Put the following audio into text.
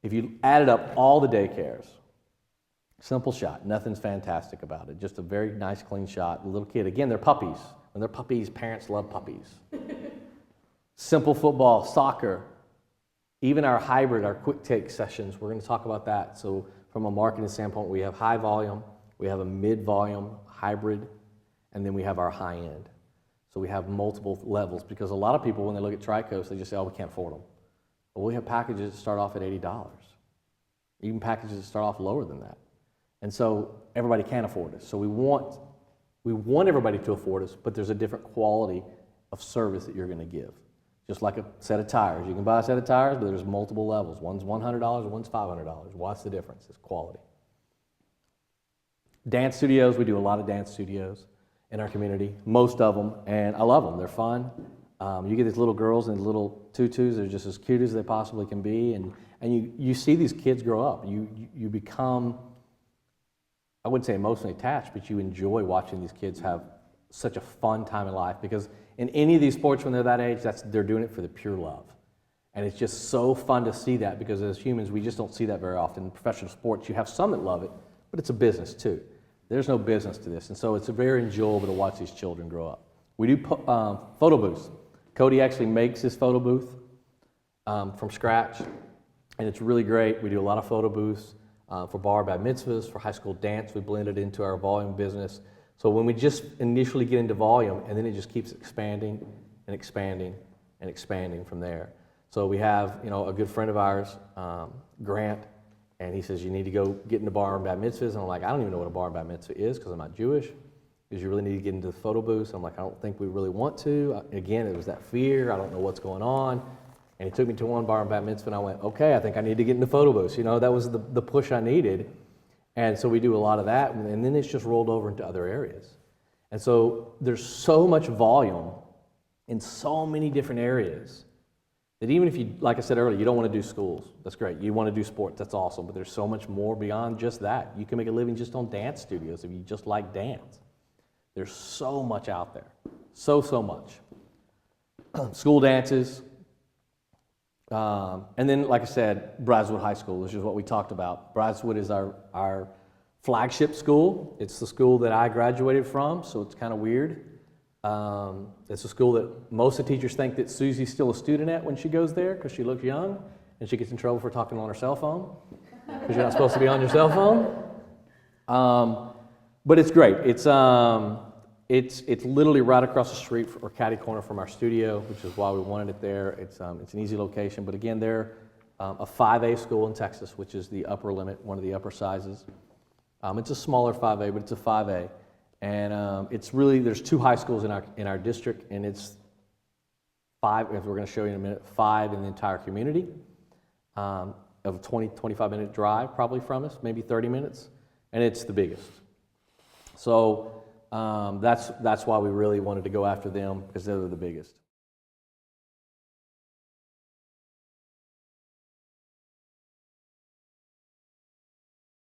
If you added up all the daycares, simple shot, nothing's fantastic about it, just a very nice, clean shot. The little kid, again, they're puppies. When they're puppies, parents love puppies. Simple football, soccer, even our hybrid, our quick take sessions, we're going to talk about that. So from a marketing standpoint, we have high volume, we have a mid-volume hybrid, and then we have our high end. So we have multiple levels, because a lot of people, when they look at TriCoast, they just say, oh, we can't afford them. Well, we have packages that start off at $80, even packages that start off lower than that. And so everybody can't afford us. So we want everybody to afford us, but there's a different quality of service that you're going to give. Just like a set of tires. You can buy a set of tires, but there's multiple levels. One's $100, one's $500. What's the difference? It's quality. Dance studios, we do a lot of dance studios in our community, most of them, and I love them. They're fun. You get these little girls in little tutus. They're just as cute as they possibly can be, and you see these kids grow up. You become, I wouldn't say emotionally attached, but you enjoy watching these kids have such a fun time in life, because in any of these sports when they're that age, they're doing it for the pure love. And it's just so fun to see that, because as humans, we just don't see that very often. In professional sports, you have some that love it, but it's a business too. There's no business to this, and so it's very enjoyable to watch these children grow up. We do photo booths. Cody actually makes his photo booth from scratch, and it's really great. We do a lot of photo booths for bar bat mitzvahs, for high school dance. We blend it into our volume business. So when we just initially get into volume, and then it just keeps expanding and expanding and expanding from there. So we have, a good friend of ours, Grant, and he says, you need to go get into bar and bat mitzvahs. And I'm like, I don't even know what a bar and bat mitzvah is, because I'm not Jewish. Because you really need to get into the photo booths. I'm like, I don't think we really want to. Again, it was that fear. I don't know what's going on. And he took me to one bar and bat mitzvah, and I went, okay, I think I need to get into photo booths. That was the push I needed. And so we do a lot of that, and then it's just rolled over into other areas. And so there's so much volume in so many different areas that even if you, like I said earlier, you don't want to do schools. That's great. You want to do sports. That's awesome. But there's so much more beyond just that. You can make a living just on dance studios if you just like dance. There's so much out there. So much. School dances. And then, like I said, Brideswood High School, which is what we talked about. Brideswood is our flagship school. It's the school that I graduated from, so it's kind of weird. It's a school that most of the teachers think that Susie's still a student at when she goes there, because she looks young, and she gets in trouble for talking on her cell phone, because you're not supposed to be on your cell phone. But it's great. It's literally right across the street or catty corner from our studio, which is why we wanted it there. It's an easy location. But again, they're a 5A school in Texas, which is the upper limit, one of the upper sizes. It's a smaller 5A, but it's a 5A. And it's really, there's 2 high schools in our district, and it's 5, as we're going to show you in a minute, 5 in the entire community, of a 20, 25-minute drive probably from us, maybe 30 minutes, and it's the biggest. So that's why we really wanted to go after them, because they're the biggest.